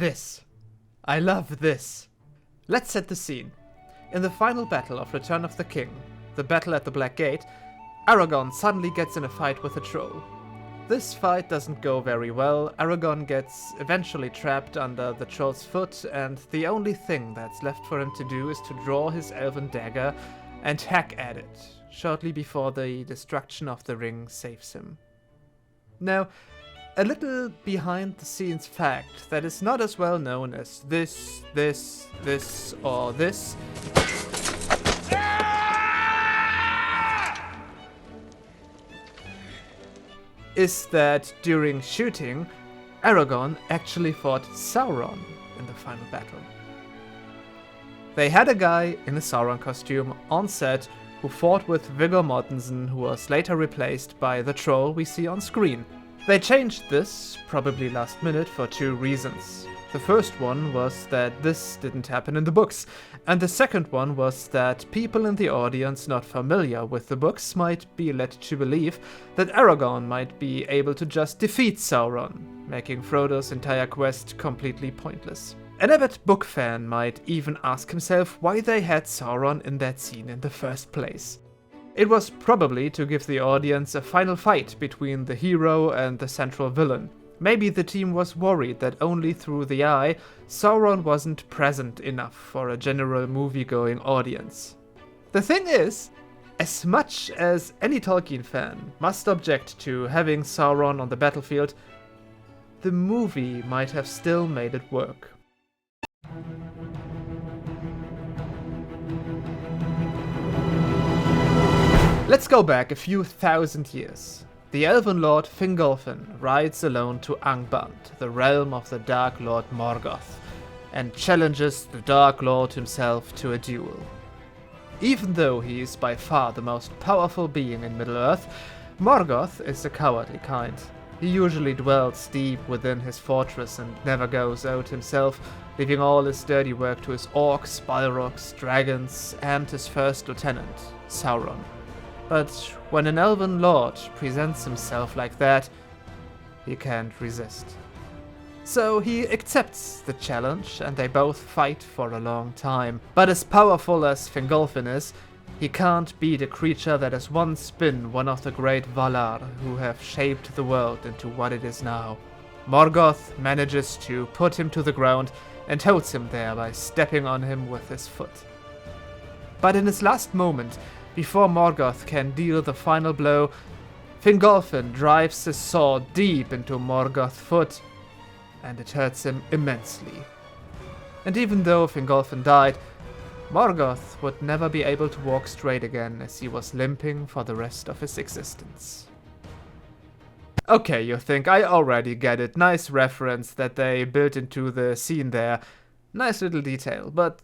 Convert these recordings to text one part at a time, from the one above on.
This. I love this. Let's set the scene. In the final battle of Return of the King, the battle at the Black Gate, Aragorn suddenly gets in a fight with a troll. This fight doesn't go very well. Aragorn gets eventually trapped under the troll's foot, and the only thing that's left for him to do is to draw his elven dagger and hack at it, shortly before the destruction of the ring saves him. Now, a little behind-the-scenes fact that is not as well known as this, or this, is that during shooting, Aragorn actually fought Sauron in the final battle. They had a guy in a Sauron costume on set who fought with Viggo Mortensen, who was later replaced by the troll we see on screen. They changed this, probably last minute, for two reasons. The first one was that this didn't happen in the books, and the second one was that people in the audience not familiar with the books might be led to believe that Aragorn might be able to just defeat Sauron, making Frodo's entire quest completely pointless. An avid book fan might even ask himself why they had Sauron in that scene in the first place. It was probably to give the audience a final fight between the hero and the central villain. Maybe the team was worried that only through the eye, Sauron wasn't present enough for a general movie-going audience. The thing is, as much as any Tolkien fan must object to having Sauron on the battlefield, the movie might have still made it work. Let's go back a few thousand years. The elven lord Fingolfin rides alone to Angband, the realm of the Dark Lord Morgoth, and challenges the Dark Lord himself to a duel. Even though he is by far the most powerful being in Middle-earth, Morgoth is the cowardly kind. He usually dwells deep within his fortress and never goes out himself, leaving all his dirty work to his orcs, balrogs, dragons, and his first lieutenant, Sauron. But when an elven lord presents himself like that, he can't resist. So he accepts the challenge and they both fight for a long time. But as powerful as Fingolfin is, he can't beat a creature that has once been one of the great Valar who have shaped the world into what it is now. Morgoth manages to put him to the ground and holds him there by stepping on him with his foot. But in his last moment, before Morgoth can deal the final blow, Fingolfin drives his sword deep into Morgoth's foot, and it hurts him immensely. And even though Fingolfin died, Morgoth would never be able to walk straight again, as he was limping for the rest of his existence. Okay, you think, I already get it. Nice reference that they built into the scene there. Nice little detail, but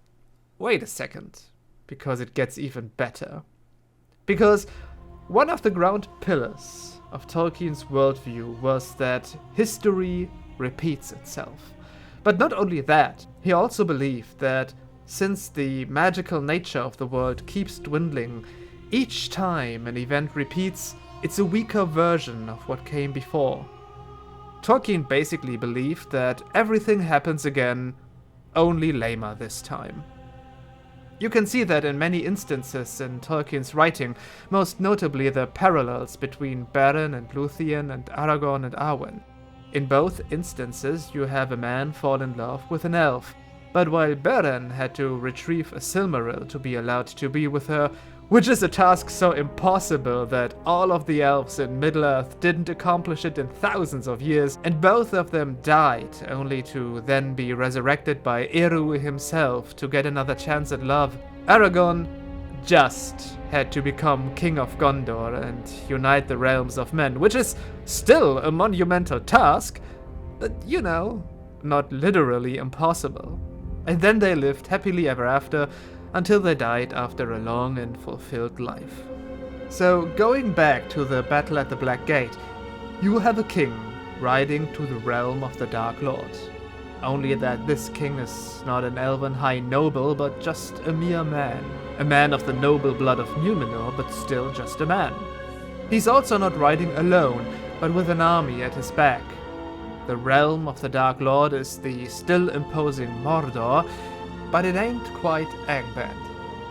wait a second, because it gets even better. Because one of the ground pillars of Tolkien's worldview was that history repeats itself. But not only that, he also believed that since the magical nature of the world keeps dwindling, each time an event repeats, it's a weaker version of what came before. Tolkien basically believed that everything happens again, only lamer this time. You can see that in many instances in Tolkien's writing, most notably the parallels between Beren and Luthien and Aragorn and Arwen. In both instances, you have a man fall in love with an elf, but while Beren had to retrieve a Silmaril to be allowed to be with her, which is a task so impossible that all of the elves in Middle-earth didn't accomplish it in thousands of years, and both of them died, only to then be resurrected by Eru himself to get another chance at love. Aragorn just had to become King of Gondor and unite the realms of men, which is still a monumental task, but you know, not literally impossible. And then they lived happily ever after, until they died after a long and fulfilled life. So, going back to the battle at the Black Gate, you have a king riding to the realm of the Dark Lord. Only that this king is not an elven high noble, but just a mere man. A man of the noble blood of Numenor, but still just a man. He's also not riding alone, but with an army at his back. The realm of the Dark Lord is the still imposing Mordor, but it ain't quite Angband.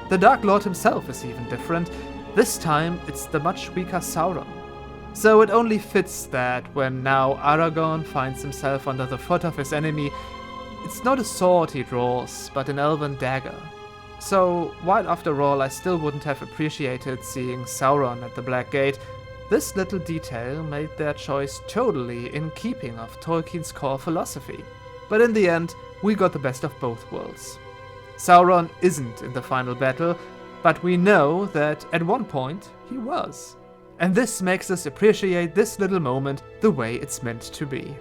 The Dark Lord himself is even different. This time, it's the much weaker Sauron. So it only fits that when now Aragorn finds himself under the foot of his enemy, it's not a sword he draws, but an elven dagger. So, while after all I still wouldn't have appreciated seeing Sauron at the Black Gate, this little detail made their choice totally in keeping of Tolkien's core philosophy. But in the end, we got the best of both worlds. Sauron isn't in the final battle, but we know that at one point he was. And this makes us appreciate this little moment the way it's meant to be.